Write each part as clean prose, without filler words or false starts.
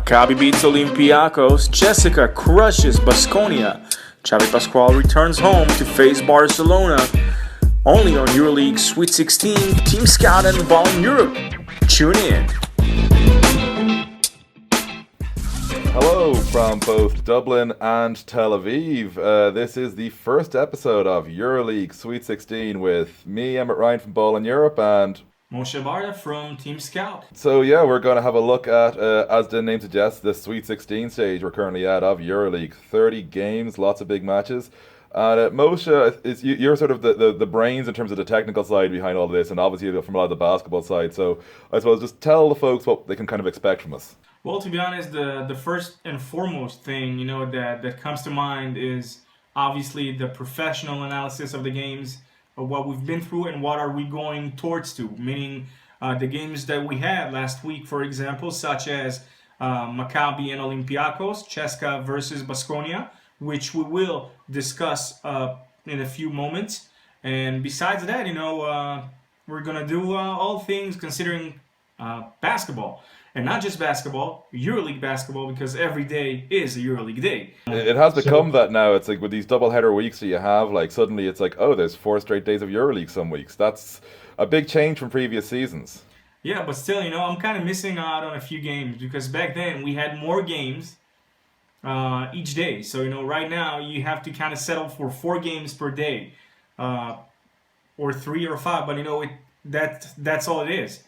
Maccabi beats Olympiacos, Jessica crushes Baskonia, Xavi Pascual returns home to face Barcelona. Only on Euroleague Sweet 16, TeamScout and BallinEurope. Tune in. Hello from both Dublin and Tel Aviv. This is the first episode of Euroleague Sweet 16 with me, Emmet Ryan from BallinEurope, and Moshe Barda from TeamScout. So yeah, we're going to have a look at, as the name suggests, the Sweet 16 stage we're currently at of Euroleague. 30 games, lots of big matches. And Moshe, you're sort of the brains in terms of the technical side behind all this, and obviously from a lot of the basketball side. So I suppose just tell the folks what they can kind of expect from us. Well, to be honest, the first and foremost thing, that comes to mind is obviously the professional analysis of the games, of what we've been through and what are we going towards to, meaning the games that we had last week, for example, such as Maccabi and Olympiacos, CSKA versus Baskonia, which we will discuss in a few moments. And besides that, we're going to do all things considering basketball. And not just basketball, Euroleague basketball, because every day is a Euroleague day. It has become that now. It's like with these doubleheader weeks that you have, like suddenly it's like, oh, there's 4 straight days of Euroleague some weeks. That's a big change from previous seasons. Yeah, but still, I'm kind of missing out on a few games because back then we had more games each day. So, right now you have to kind of settle for 4 games per day or 3 or 5, but that's all it is.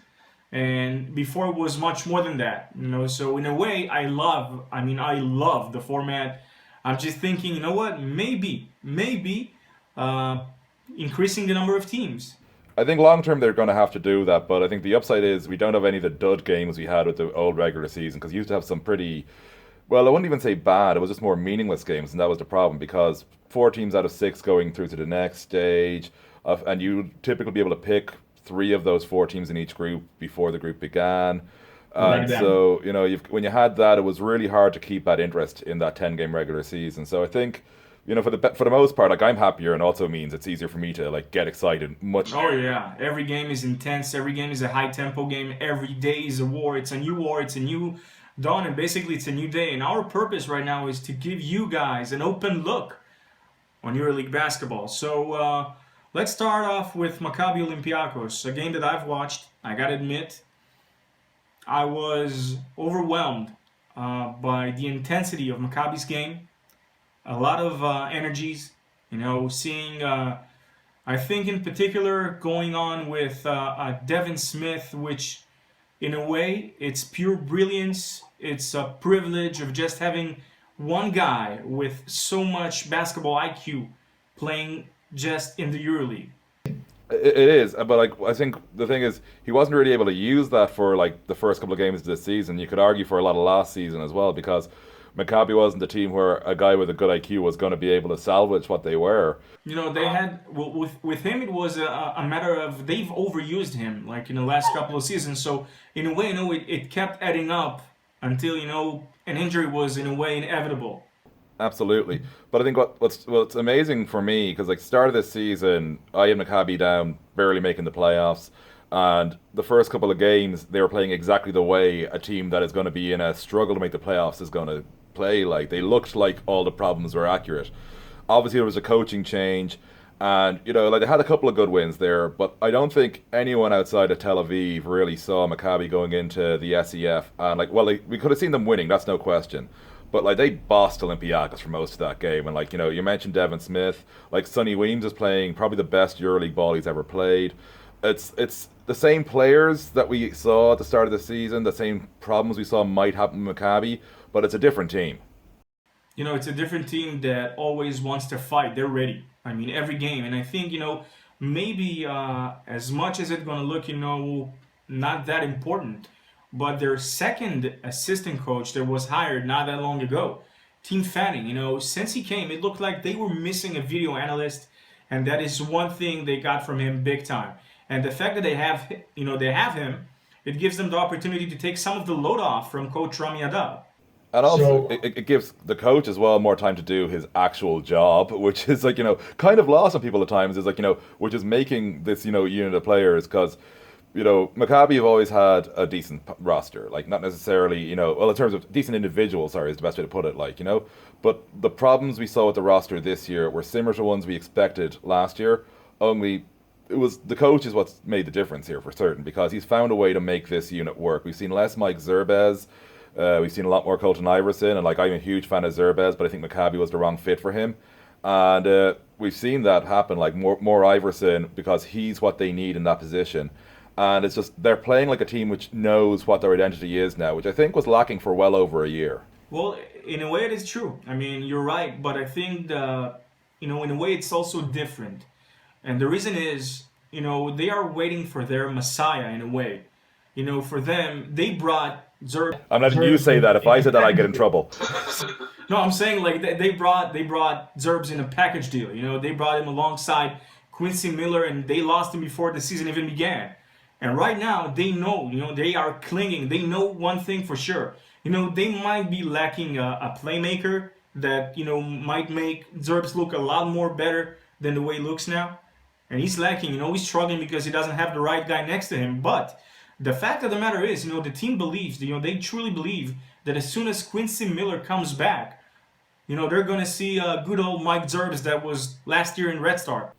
And before it was much more than that, so in a way I love the format. I'm just thinking, maybe increasing the number of teams. I think long term they're going to have to do that, but I think the upside is we don't have any of the dud games we had with the old regular season, because you used to have some pretty, well, I wouldn't even say bad, it was just more meaningless games, and that was the problem, because 4 teams out of 6 going through to the next stage, and you typically be able to pick 3 of those 4 teams in each group before the group began. And so, when you had that, it was really hard to keep that interest in that 10-game regular season. So I think, for the most part, like, I'm happier, and also means it's easier for me to get excited much. Oh yeah, every game is intense. Every game is a high-tempo game. Every day is a war. It's a new war. It's a new dawn, and basically it's a new day. And our purpose right now is to give you guys an open look on Euroleague basketball. So let's start off with Maccabi Olympiacos, a game that I've watched. I gotta admit, I was overwhelmed by the intensity of Maccabi's game. A lot of energies, seeing, I think in particular, going on with Devin Smith, which in a way, it's pure brilliance. It's a privilege of just having one guy with so much basketball IQ playing just in the EuroLeague. It is, but I think the thing is he wasn't really able to use that for the first couple of games of this season. You could argue for a lot of last season as well, because Maccabi wasn't the team where a guy with a good IQ was going to be able to salvage what they were. They had with him it was a matter of they've overused him in the last couple of seasons. So in a way, it kept adding up until an injury was in a way inevitable. Absolutely. But I think what's amazing for me, because start of this season, I had Maccabi down, barely making the playoffs, and the first couple of games, they were playing exactly the way a team that is going to be in a struggle to make the playoffs is going to play. They looked like all the problems were accurate. Obviously, there was a coaching change, and, they had a couple of good wins there, but I don't think anyone outside of Tel Aviv really saw Maccabi going into the SEF, and, we could have seen them winning, that's no question. But they bossed Olympiacos for most of that game, and you mentioned Devin Smith, Sonny Weems is playing probably the best EuroLeague ball he's ever played. It's the same players that we saw at the start of the season, the same problems we saw might happen with Maccabi, but it's a different team. It's a different team that always wants to fight. They're ready. Every game, and I think maybe as much as it's gonna look not that important. But their second assistant coach that was hired not that long ago, Tim Fanning, since he came, it looked like they were missing a video analyst, and that is one thing they got from him big time. And the fact that they have him, it gives them the opportunity to take some of the load off from Coach Rami Adab. And also, it gives the coach as well more time to do his actual job, which is kind of lost on people at times. Is which is making this unit of players, because Maccabi have always had a decent roster, like not necessarily, well, in terms of decent individuals, sorry, is the best way to put it, but the problems we saw with the roster this year were similar to ones we expected last year, only it was the coach is what's made the difference here for certain, because he's found a way to make this unit work. We've seen less Mike Zerbez, we've seen a lot more Colton Iverson, and I'm a huge fan of Zerbez, but I think Maccabi was the wrong fit for him. And we've seen that happen, like more Iverson, because he's what they need in that position. And it's just they're playing like a team which knows what their identity is now, which I think was lacking for well over a year. Well, in a way, it is true. I mean, you're right, but I think in a way, it's also different. And the reason is, they are waiting for their messiah in a way. For them, they brought Zerb. I'm letting you say that. If I said that, I get in trouble. No, I'm saying like they brought Zerbs in a package deal. They brought him alongside Quincy Miller, and they lost him before the season even began. And right now, they know, they are clinging. They know one thing for sure. They might be lacking a playmaker that, might make Zerbs look a lot more better than the way he looks now. And he's lacking, he's struggling because he doesn't have the right guy next to him. But the fact of the matter is, the team believes, they truly believe that as soon as Quincy Miller comes back, they're going to see good old Mike Zerbs that was last year in Red Star.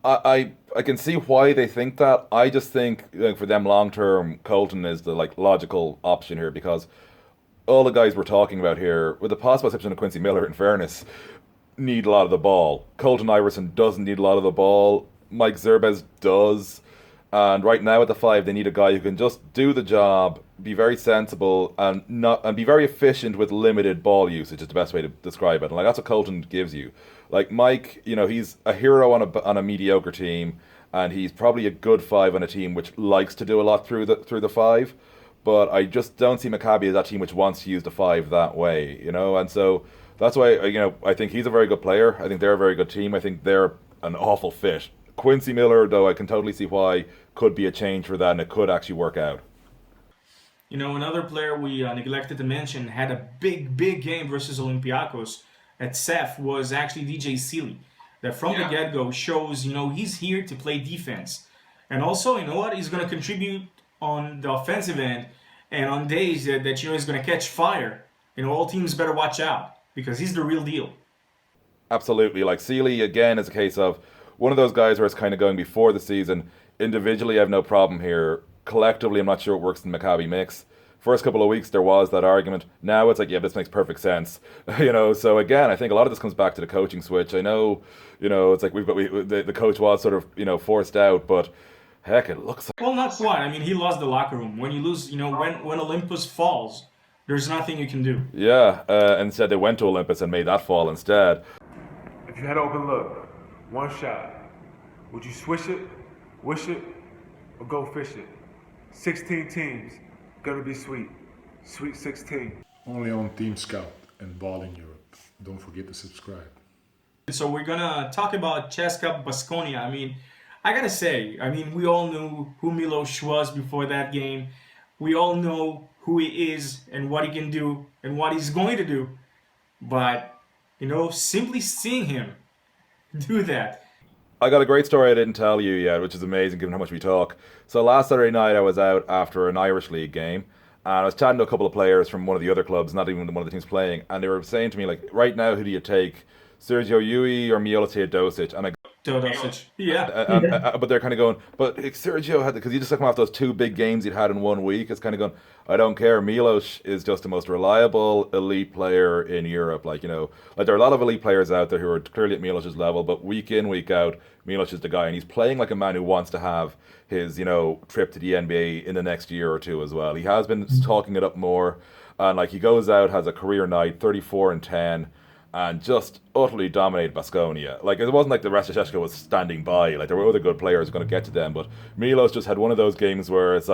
I can see why they think that. I just think for them long term, Colton is the logical option here, because all the guys we're talking about here, with the possible exception of Quincy Miller, in fairness, need a lot of the ball. Colton Iverson doesn't need a lot of the ball. Mike Zerbez does. And right now at the 5, they need a guy who can just do the job, be very sensible, and be very efficient with limited ball usage is the best way to describe it. And that's what Colton gives you. Like Mike, he's a hero on a mediocre team, and he's probably a good 5 on a team which likes to do a lot through the 5. But I just don't see Maccabi as that team which wants to use the 5 that way, And so that's why I think he's a very good player. I think they're a very good team. I think they're an awful fit. Quincy Miller, though, I can totally see why could be a change for that, and it could actually work out. Another player we neglected to mention had a big game versus Olympiacos at Seth was actually DJ Sealy. That from the get-go shows, he's here to play defense. And also, he's going to contribute on the offensive end, and on days that he's going to catch fire. All teams better watch out, because he's the real deal. Absolutely. Like Sealy, again, is a case of one of those guys where it's kind of going before the season. Individually, I have no problem here. Collectively, I'm not sure it works in the Maccabi mix. First couple of weeks, there was that argument. Now it's like, this makes perfect sense. So again, I think a lot of this comes back to the coaching switch. I know, it's like the coach was sort of, forced out, but heck, it looks like... Well, not quite. I mean, he lost the locker room. When you lose, when Olympus falls, there's nothing you can do. Yeah, instead they went to Olympus and made that fall instead. If you had an open look, one shot, would you swish it, wish it, or go fish it? 16 teams, gonna be sweet. Sweet 16. Only on TeamScout and BallinEurope. Don't forget to subscribe. So we're gonna talk about CSKA Baskonia. I mean, I gotta say, we all knew who Milos was before that game. We all know who he is and what he can do and what he's going to do. But, simply seeing him do that. I got a great story I didn't tell you yet, which is amazing given how much we talk. So last Saturday night I was out after an Irish League game, and I was chatting to a couple of players from one of the other clubs, not even one of the teams playing, and they were saying to me, right now, who do you take? Sergio Yui or Milos Teodosic? And I Teodosic. Yeah. but they're kind of going, but Sergio had, because he just took him off those 2 big games he'd had in 1 week. It's kind of going, I don't care. Milos is just the most reliable elite player in Europe. There are a lot of elite players out there who are clearly at Milos's level, but week in, week out, Milos is the guy, and he's playing like a man who wants to have his, trip to the NBA in the next year or 2 as well. He has been talking it up more, and he goes out, has a career night, 34-10. And just utterly dominated Baskonia. It wasn't like the rest of CSKA was standing by. There were other good players going to get to them, but Milos just had one of those games where it's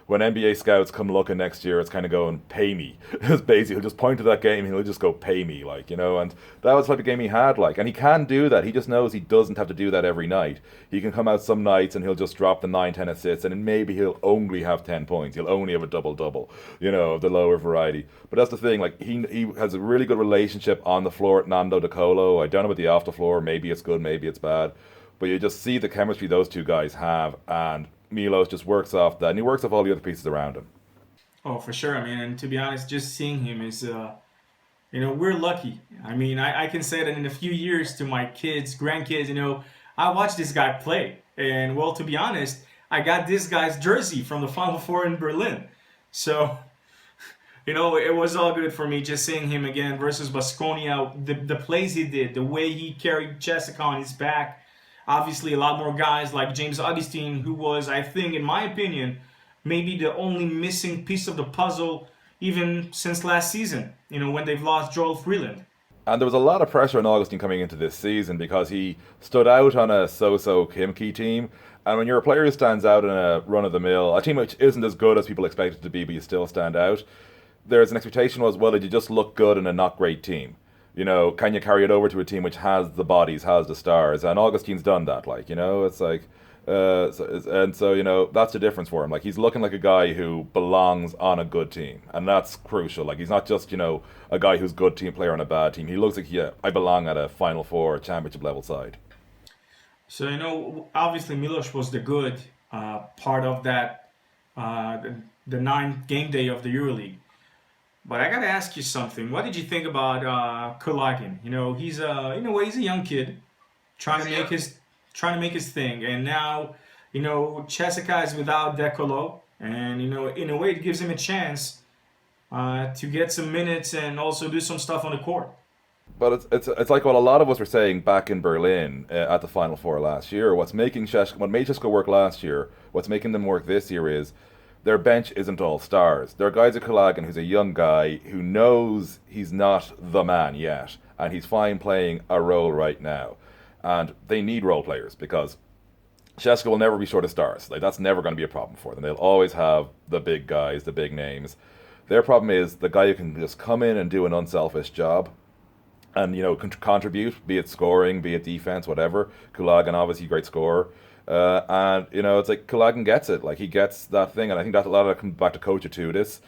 when NBA scouts come looking next year, it's kind of going, pay me. It's basically, he'll just point to that game and he'll just go, pay me, and that was the type of game he had, and he can do that. He just knows he doesn't have to do that every night. He can come out some nights and he'll just drop the 9-10 assists, and then maybe he'll only have 10 points. He'll only have a double-double, of the lower variety. But that's the thing, he has a really good relationship on the floor at Nando De Colo. I don't know about the off the floor. Maybe it's good, maybe it's bad. But you just see the chemistry those 2 guys have, and Milos just works off that, and he works off all the other pieces around him. Oh, for sure. I mean, and to be honest, just seeing him is, we're lucky. I mean, I can say that in a few years to my kids, grandkids, I watched this guy play. And, well, to be honest, I got this guy's jersey from the Final Four in Berlin. So, it was all good for me just seeing him again versus Baskonia. The plays he did, the way he carried CSKA on his back. Obviously, a lot more guys like James Augustine, who was, I think, in my opinion, maybe the only missing piece of the puzzle even since last season, when they've lost Joel Freeland. And there was a lot of pressure on Augustine coming into this season because he stood out on a so-so Kimki team. And when you're a player who stands out in a run-of-the-mill, a team which isn't as good as people expect it to be, but you still stand out, there's an expectation was, well, did you just look good in a not great team? Can you carry it over to a team which has the bodies, has the stars? And Augustine's done that, it's like, that's the difference for him. Like, he's looking like a guy who belongs on a good team, and that's crucial. Like, he's not just, a guy who's a good team player on a bad team. He looks like, yeah, I belong at a Final Four championship level side. So, obviously Milos was the good part of that, the 9th game day of the Euroleague. But I gotta ask you something. What did you think about Kulagin? He's he's a young kid trying to make his thing, and now CSKA is without Decolo, and in a way it gives him a chance to get some minutes and also do some stuff on the court. But it's like what a lot of us were saying back in Berlin at the Final Four last year. What made CSKA work last year, what's making them work this year is their bench isn't all stars. There are guys at Kulagin who's a young guy who knows he's not the man yet, and he's fine playing a role right now. And they need role players because CSKA will never be short of stars. Like, that's never going to be a problem for them. They'll always have the big guys, the big names. Their problem is the guy who can just come in and do an unselfish job and, contribute, be it scoring, be it defense, whatever. Kulagin, obviously, great scorer. And it's like Kulagin gets it. Like, he gets that thing, and I think that a lot of it comes back to Coach Atudis.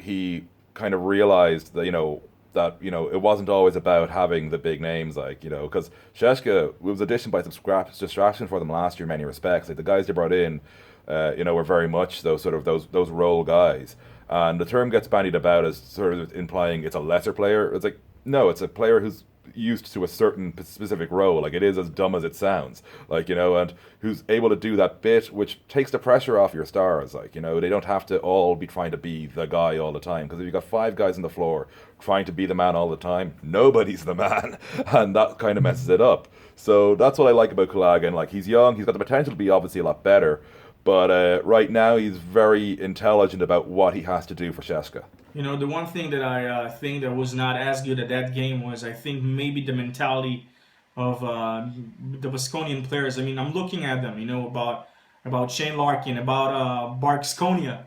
He kind of realized that that it wasn't always about having the big names, because CSKA was addition by some distraction for them last year in many respects. Like, the guys they brought in, were very much those role guys, and the term gets bandied about as sort of implying it's a lesser player. It's like, no, it's a player who's used to a certain specific role. Like, it is as dumb as it sounds, and who's able to do that bit which takes the pressure off your stars. They don't have to all be trying to be the guy all the time, because if you've got 5 guys on the floor trying to be the man all the time, nobody's the man, and that kind of messes it up. So that's what I like about Kulagin. Like, he's young, he's got the potential to be obviously a lot better, but right now he's very intelligent about what he has to do for CSKA. The one thing that I think that was not as good at that game was, I think, maybe the mentality of the Baskonian players. I mean, I'm looking at them, about Shane Larkin, about Baskonia,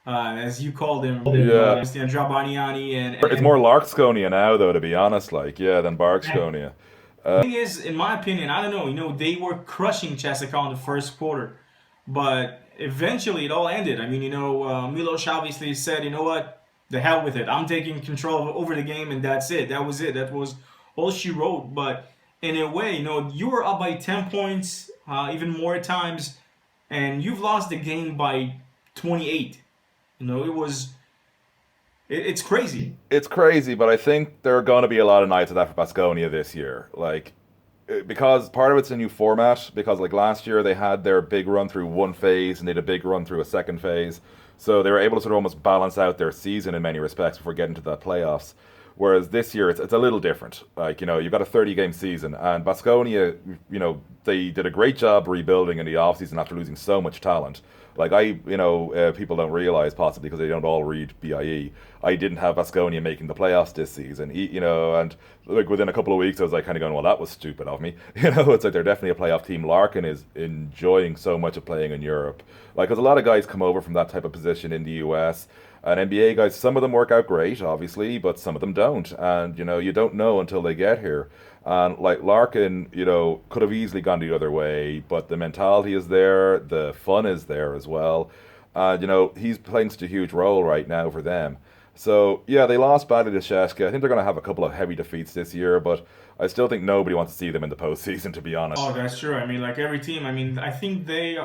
as you called him. Yeah. And Jabaniani and It's more Larksconia now, though, to be honest, than Barskonia. The thing is, in my opinion, I don't know, they were crushing CSKA in the first quarter, but eventually it all ended. I mean, Milos obviously said, you know what? The hell with it. I'm taking control over the game, and that's it. That was it. That was all she wrote. But in a way, you were up by 10 points, even more at times, and you've lost the game by 28. It's crazy. It's crazy, but I think there are going to be a lot of nights of that for Baskonia this year. Because part of it's a new format, because last year they had their big run through one phase and they had a big run through a second phase. So they were able to sort of almost balance out their season in many respects before getting to the playoffs. Whereas this year it's a little different. You've got a 30-game season, and Baskonia, they did a great job rebuilding in the offseason after losing so much talent. People don't realize, possibly because they don't all read BIE, I didn't have Baskonia making the playoffs this season. And within a couple of weeks I was kind of going, well, that was stupid of me. It's like they're definitely a playoff team. Larkin is enjoying so much of playing in Europe. Because a lot of guys come over from that type of position in the US. And NBA guys, some of them work out great, obviously, but some of them don't. And, you don't know until they get here. And Larkin, could have easily gone the other way, but the mentality is there, the fun is there as well. He's playing such a huge role right now for them. So yeah, they lost badly to CSKA. I think they're going to have a couple of heavy defeats this year, but I still think nobody wants to see them in the postseason, to be honest. Oh, that's true. I mean, like every team. I mean, I think they're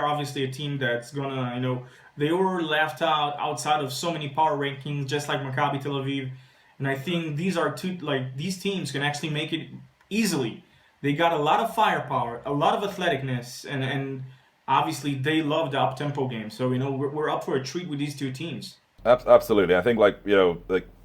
obviously a team that's gonna, they were left outside of so many power rankings, just like Maccabi Tel Aviv, and I think these are two like these teams can actually make it easily. They got a lot of firepower, a lot of athleticness, and obviously they love the up tempo game. So we're up for a treat with these two teams. Absolutely. I think like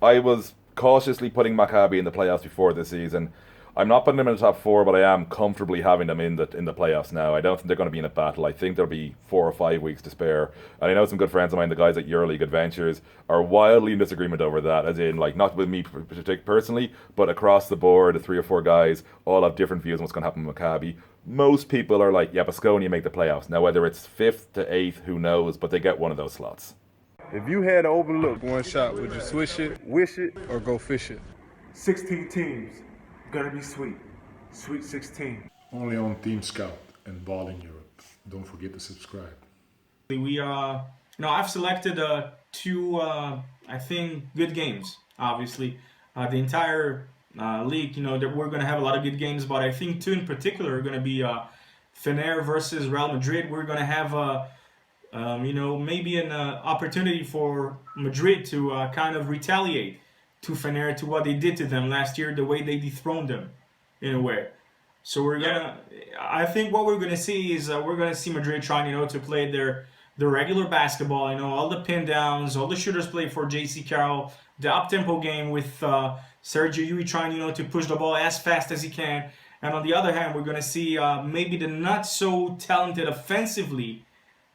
I was cautiously putting Maccabi in the playoffs before this season. I'm not putting them in the top four, but I am comfortably having them in the playoffs now. I don't think they're going to be in a battle. I think there'll be 4 or 5 weeks to spare. And I know some good friends of mine, the guys at Euroleague Adventures, are wildly in disagreement over that, as in like not with me personally, but across the board, the 3 or 4 guys all have different views on what's going to happen with Maccabi. Most people are like, yeah, Baskonia make the playoffs. Now whether it's 5th to 8th, who knows, but they get one of those slots. If you had an open look, one shot, would you swish it, wish it, or go fish it? 16 teams. Gonna be sweet. Sweet 16. Only on TeamScout and BallinEurope. Don't forget to subscribe. I've selected 2, I think, good games. Obviously, the entire league, that we're gonna have a lot of good games, but I think 2 in particular are gonna be Fener versus Real Madrid. We're gonna have maybe an opportunity for Madrid to kind of retaliate to Fener, to what they did to them last year, the way they dethroned them, in a way. So I think what we're gonna see is we're gonna see Madrid trying, to play their regular basketball. All the pin downs, all the shooters play for JC Carroll, the up tempo game with Sergio Yui trying, to push the ball as fast as he can. And on the other hand, we're gonna see maybe the not so talented offensively,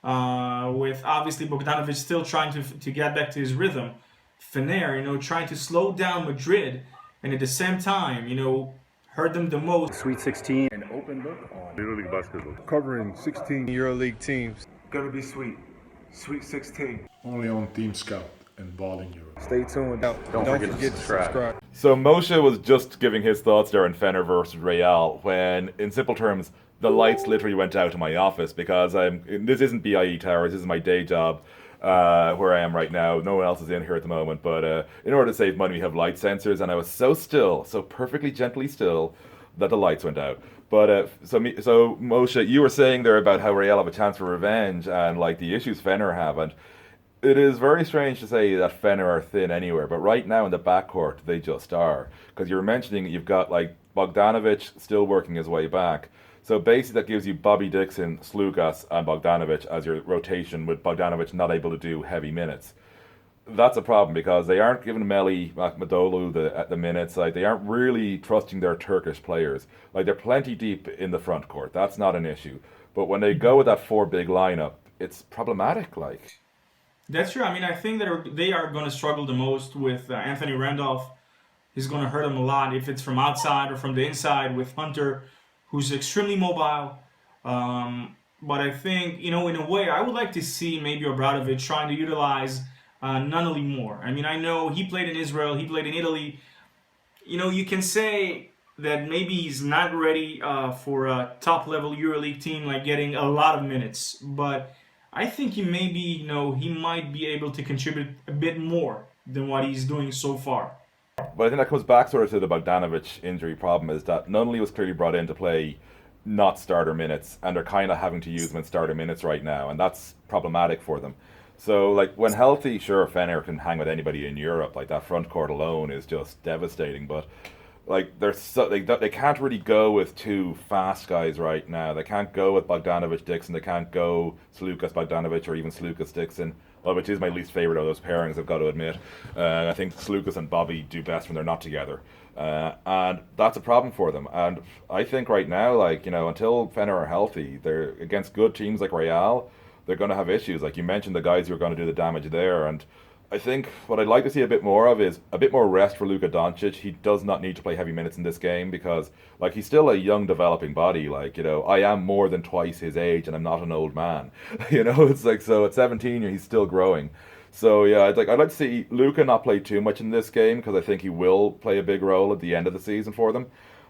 with obviously Bogdanovic still trying to get back to his rhythm. Fener, trying to slow down Madrid, and at the same time, hurt them the most. Sweet 16, an open look on Euroleague basketball. Covering 16 Euroleague teams. Gonna be sweet. Sweet 16. Only on TeamScout and BallinEurope. Stay tuned. Don't forget to subscribe. So Moshe was just giving his thoughts there on Fener versus Real when, in simple terms, the lights literally went out in my office because this isn't BIE Towers, this is my day job. Where I am right now. No one else is in here at the moment, but in order to save money, we have light sensors, and I was so still, so perfectly gently still, that the lights went out. But so Moshe, you were saying there about how Real have a chance for revenge and like the issues Fener have, and it is very strange to say that Fener are thin anywhere, but right now in the backcourt they just are, because you're mentioning you've got like Bogdanovic still working his way back. So basically that gives you Bobby Dixon, Slugas, and Bogdanovic as your rotation, with Bogdanovic not able to do heavy minutes. That's a problem because they aren't giving Meli Madolu the minutes. Like, they aren't really trusting their Turkish players. Like, they're plenty deep in the front court. That's not an issue. But when they go with that 4 big lineup, it's problematic. Like, that's true. I mean, I think that they are going to struggle the most with Anthony Randolph. He's going to hurt them a lot if it's from outside or from the inside with Hunter, who's extremely mobile. But I think, in a way, I would like to see maybe Obradovic trying to utilize Nunnally more. I mean, I know he played in Israel, he played in Italy. You can say that maybe he's not ready for a top-level EuroLeague team, like getting a lot of minutes. But I think he might be able to contribute a bit more than what he's doing so far. but I think that comes back sort of to the Bogdanovic injury problem, is that Nunnally was clearly brought in to play not starter minutes, and they're kind of having to use him in starter minutes right now, and that's problematic for them. So, like, when healthy, sure, Fener can hang with anybody in Europe. Like, that front court alone is just devastating. But, like, they can't really go with 2 fast guys right now. They can't go with Bogdanovic Dixon. They can't go Slukas Bogdanovic or even Slukas Dixon. Well, which is my least favorite of those pairings, I've got to admit. I think Slukas and Bobby do best when they're not together. And that's a problem for them. And I think right now, like, until Fener are healthy, they're against good teams like Real, they're going to have issues. Like you mentioned, the guys who are going to do the damage there. And I think what I'd like to see a bit more of is a bit more rest for Luka Doncic. He does not need to play heavy minutes in this game because, like, he's still a young developing body. Like, I am more than twice his age and I'm not an old man. It's like, so at 17, he's still growing. So yeah, I'd like to see Luka not play too much in this game because I think he will play a big role at the end of the season for them.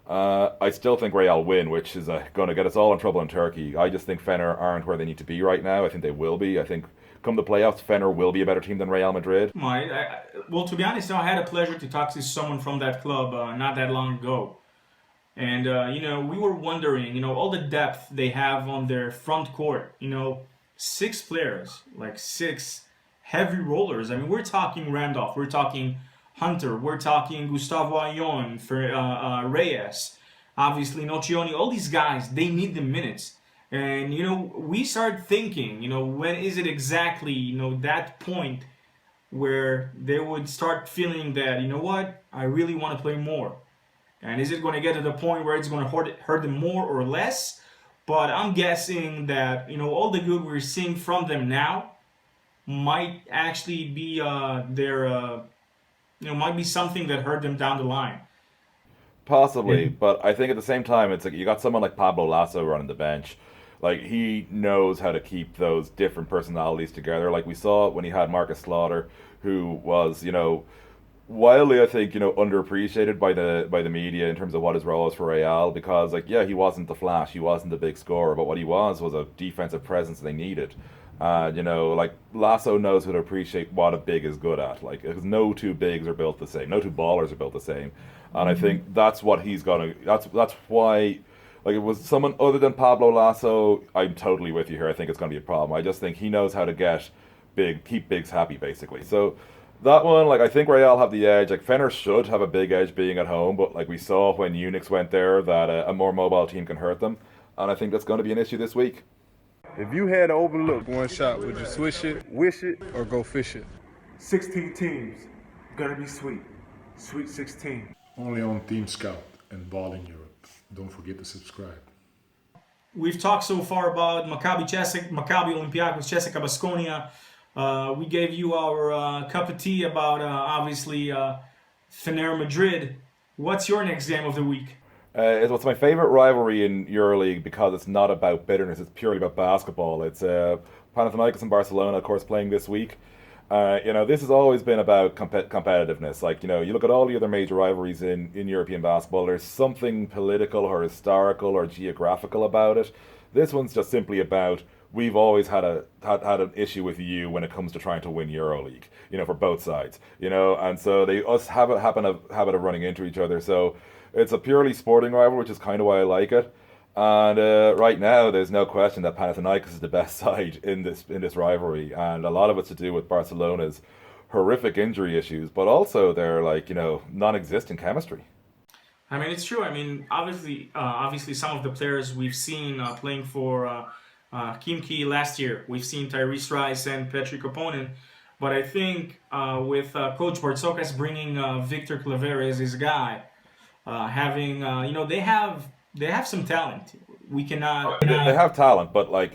I still think Real win, which is going to get us all in trouble in Turkey. I just think Fener aren't where they need to be right now. I think they will be. I think come the playoffs, Fener will be a better team than Real Madrid? Well, to be honest, I had a pleasure to talk to someone from that club not that long ago. And, we were wondering, all the depth they have on their front court. 6 players, like 6 heavy rollers. I mean, we're talking Randolph, we're talking Hunter, we're talking Gustavo Ayon, for Reyes, obviously Nocioni. All these guys, they need the minutes. And, we start thinking, when is it exactly, that point where they would start feeling that, what, I really want to play more. And is it going to get to the point where it's going to hurt them more or less? But I'm guessing that, all the good we're seeing from them now might actually be might be something that hurt them down the line. Possibly, but I think at the same time, it's like you got someone like Pablo Lasso running the bench. Like, he knows how to keep those different personalities together. Like we saw when he had Marcus Slaughter, who was, wildly, I think, underappreciated by the media in terms of what his role was for Real, because, like, yeah, he wasn't the flash, he wasn't the big scorer, but what he was a defensive presence they needed. Like, Lasso knows how to appreciate what a big is good at. Like, because no two bigs are built the same, no two ballers are built the same, and I think that's what he's gonna. That's why. Like, it was someone other than Pablo Lasso, I'm totally with you here. I think it's going to be a problem. I just think he knows how to keep bigs happy, basically. So that one, like, I think Real have the edge. Like, Fener should have a big edge being at home, but like we saw when Unix went there, that a more mobile team can hurt them. And I think that's going to be an issue this week. If you had an open look, one shot, would you swish it, wish it, or go fish it? 16 teams. Gonna be sweet. Sweet 16. Only on TeamScout and BallinEurope. Don't forget to subscribe. We've talked so far about Maccabi, Olympiacos, CSKA, Baskonia. We gave you our cup of tea about, obviously, Fener Madrid. What's your next game of the week? It's my favorite rivalry in Euroleague because it's not about bitterness, it's purely about basketball. It's Panathinaikos and Barcelona, of course, playing this week. This has always been about competitiveness. Like, you look at all the other major rivalries in European basketball, there's something political or historical or geographical about it. This one's just simply about, we've always had an issue with you when it comes to trying to win EuroLeague, for both sides, and so they have a habit of running into each other. So it's a purely sporting rivalry, which is kind of why I like it. And right now, there's no question that Panathinaikos is the best side in this rivalry, and a lot of it's to do with Barcelona's horrific injury issues, but also their non-existent chemistry. I mean, it's true. I mean, obviously, some of the players we've seen playing for Khimki last year, we've seen Tyrese Rice and Petri Koponen, but I think with Coach Bartzokas bringing Victor Claver as his guy, having they have some talent. We cannot. They have talent, but I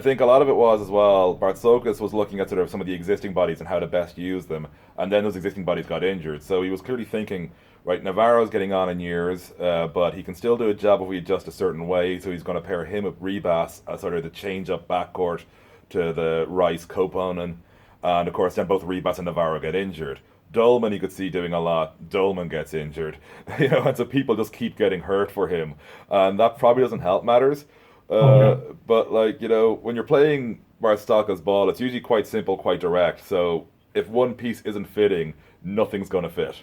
think a lot of it was as well. Bartzokas was looking at sort of some of the existing bodies and how to best use them, and then those existing bodies got injured. So he was clearly thinking, right, Navarro's getting on in years, but he can still do a job if we adjust a certain way. So he's going to pair him with Ribas as sort of the change-up backcourt to the Rice Koponen, and of course then both Ribas and Navarro get injured. Dolman you could see doing a lot. Dolman gets injured, and so people just keep getting hurt for him, and that probably doesn't help matters. But when you're playing Barstoka's ball, it's usually quite simple, quite direct. So if one piece isn't fitting, nothing's going to fit.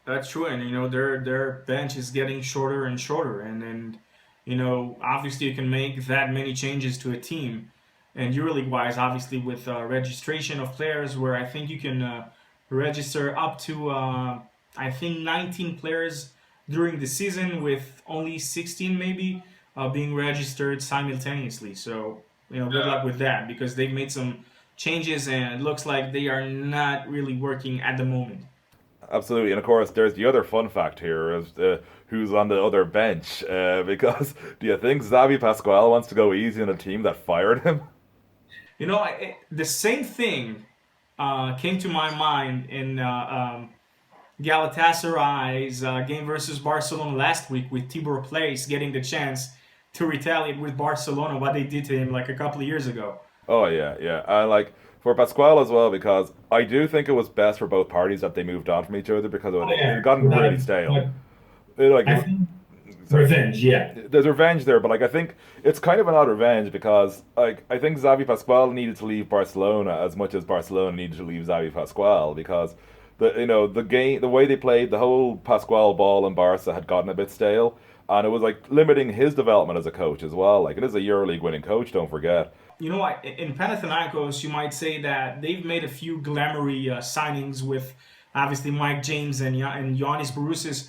That's true, and their bench is getting shorter and shorter, and obviously you can make that many changes to a team, and EuroLeague wise, obviously with registration of players, where I think you can register up to 19 players during the season, with only 16 maybe being registered simultaneously. So good luck with that, because they've made some changes and it looks like they are not really working at the moment. Absolutely, and of course there's the other fun fact here is who's on the other bench, because do you think Xavi Pascual wants to go easy on a team that fired him? The same thing came to my mind in Galatasaray's game versus Barcelona last week, with Tibor Place getting the chance to retaliate with Barcelona what they did to him like a couple of years ago. Oh yeah, and for Pascual as well, because I do think it was best for both parties that they moved on from each other, because it had gotten really stale. Revenge, yeah. There's revenge there, but like I think it's kind of an odd revenge because like I think Xavi Pascual needed to leave Barcelona as much as Barcelona needed to leave Xavi Pascual because the way they played, the whole Pascual ball in Barca had gotten a bit stale, and it was like limiting his development as a coach as well. Like it is a EuroLeague winning coach, don't forget. You know what? In Panathinaikos, you might say that they've made a few glamoury signings with obviously Mike James and Giannis Barousis.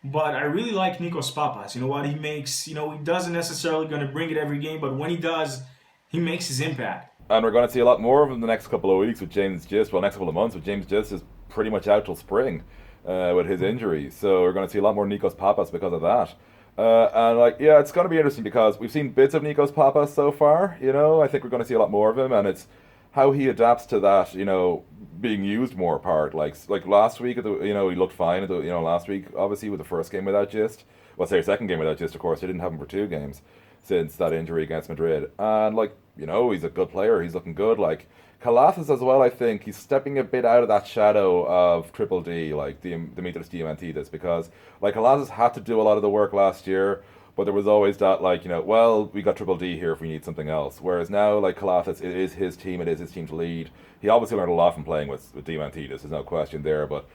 But I really like Nikos Papas. You know what he makes? He doesn't necessarily going to bring it every game, but when he does, he makes his impact. And we're going to see a lot more of him the next couple of weeks with James Gist. Well, next couple of months with James Gist is pretty much out till spring with his injury. So we're going to see a lot more Nikos Papas because of that. It's going to be interesting because we've seen bits of Nikos Papas so far. I think we're going to see a lot more of him, and it's how he adapts to that. Being used more part. Like last week, he looked fine. Last week, obviously, with the first game without Gist. Well, say second game without Gist, of course. They didn't have him for 2 games since that injury against Madrid. And he's a good player. He's looking good. Like Calathes as well. I think he's stepping a bit out of that shadow of Triple D, like Dimitris Diamantidis, because like Calathes had to do a lot of the work last year. But there was always that, we got Triple D here if we need something else. Whereas now, Calathes, it is his team to lead. He obviously learned a lot from playing with Diamantidis, there's no question there. But,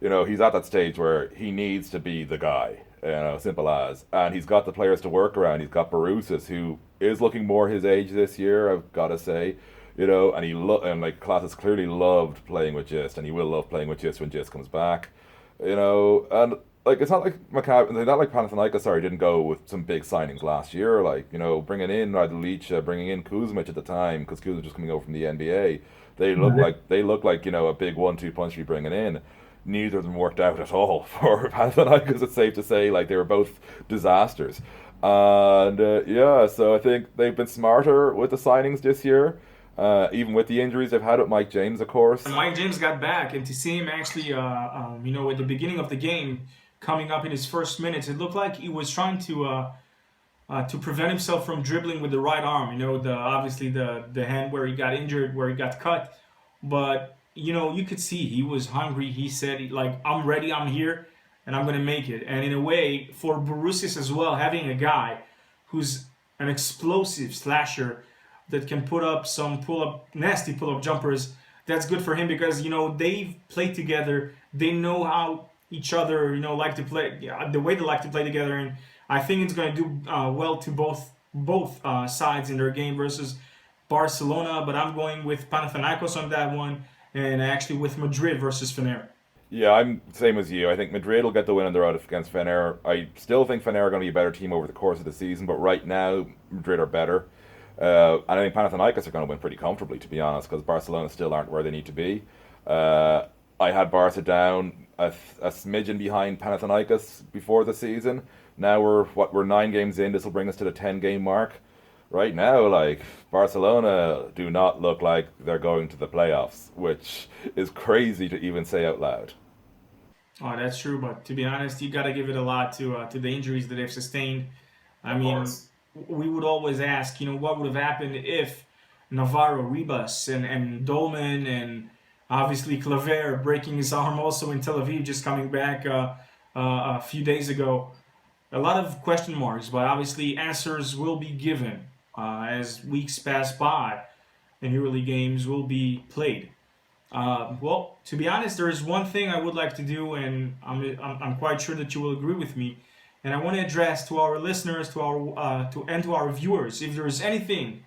he's at that stage where he needs to be the guy, simple as. And he's got the players to work around. He's got Barousis, who is looking more his age this year, I've got to say. And Calathes clearly loved playing with Gist, and he will love playing with Gist when Gist comes back. And it's not like Maccabi, not like Panathinaikos, didn't go with some big signings last year. Bringing in Raduljic, bringing in Kuzmic at the time, because Kuzmic was coming over from the NBA. They look like a big 1-2 punch to be bringing in. Neither of them worked out at all for Panathinaikos. It's safe to say, they were both disasters. And so I think they've been smarter with the signings this year. Even with the injuries they've had with Mike James, of course. And Mike James got back, and to see him actually, at the beginning of the game, coming up in his first minutes, it looked like he was trying to prevent himself from dribbling with the right arm. Obviously the hand where he got injured, where he got cut. But, you could see he was hungry. He said, I'm ready, I'm here, and I'm going to make it. And in a way, for Barousis as well, having a guy who's an explosive slasher that can put up some nasty pull-up jumpers, that's good for him because, they've played together. They know how each other, like to play, the way they like to play together. And I think it's going to do well to both sides in their game versus Barcelona. But I'm going with Panathinaikos on that one, and actually with Madrid versus Fener. Yeah, I'm same as you. I think Madrid will get the win on the road against Fener. I still think Fener are going to be a better team over the course of the season, but right now Madrid are better. And I think Panathinaikos are going to win pretty comfortably, to be honest, because Barcelona still aren't where they need to be. I had Barca down a smidgen behind Panathinaikos before the season. Now we're 9 games in. This will bring us to the 10-game mark. Right now, Barcelona do not look like they're going to the playoffs, which is crazy to even say out loud. Oh, that's true. But to be honest, you got to give it a lot to the injuries that they've sustained. I mean, we would always ask, what would have happened if Navarro, Ribas, and Dolman, and obviously Claver breaking his arm also in Tel Aviv, just coming back a few days ago. A lot of question marks, but obviously answers will be given as weeks pass by and EuroLeague games will be played. To be honest, there is one thing I would like to do, and I'm quite sure that you will agree with me. And I want to address to our listeners, to our viewers, if there is anything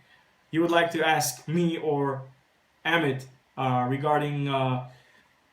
you would like to ask me or Emmet regarding,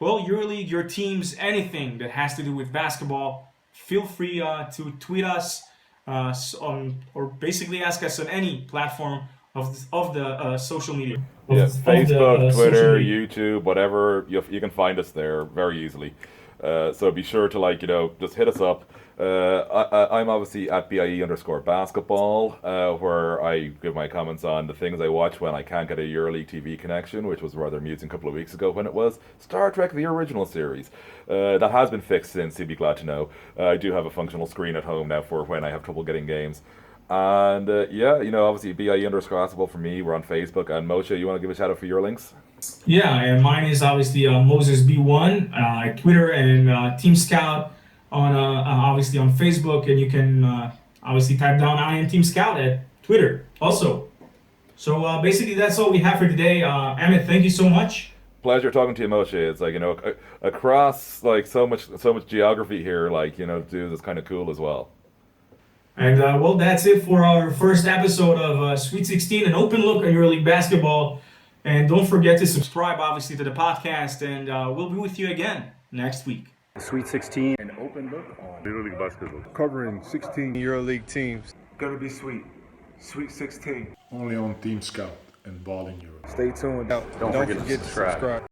EuroLeague, your teams, anything that has to do with basketball, feel free to tweet us or basically ask us on any platform of the social media. Yes, Facebook, Twitter, YouTube, whatever, you can find us there very easily. So be sure to just hit us up. I'm obviously at BIE_basketball, where I give my comments on the things I watch when I can't get a EuroLeague TV connection, which was rather amusing a couple of weeks ago when it was Star Trek the original series. That has been fixed since, you'd be glad to know. I do have a functional screen at home now for when I have trouble getting games. And obviously BIE_basketball for me. We're on Facebook. And Moshe, you want to give a shout out for your links? Yeah, and mine is obviously Moses B1 Twitter and TeamScout. on obviously on Facebook, and you can obviously type down I am TeamScout at Twitter also. So basically that's all we have for today. Emmet, thank you so much. Pleasure talking to you, Moshe. It's like, across like so much geography here, like, dude, it's kind of cool as well. And well, that's it for our first episode of Sweet 16, an open look on EuroLeague basketball. And don't forget to subscribe, obviously, to the podcast, and we'll be with you again next week. Sweet 16, an open look on Euroleague basketball. Covering 16 EuroLeague teams. Gonna be sweet. Sweet 16. Only on TeamScout and BallinEurope. Stay tuned. Don't forget to forget to subscribe.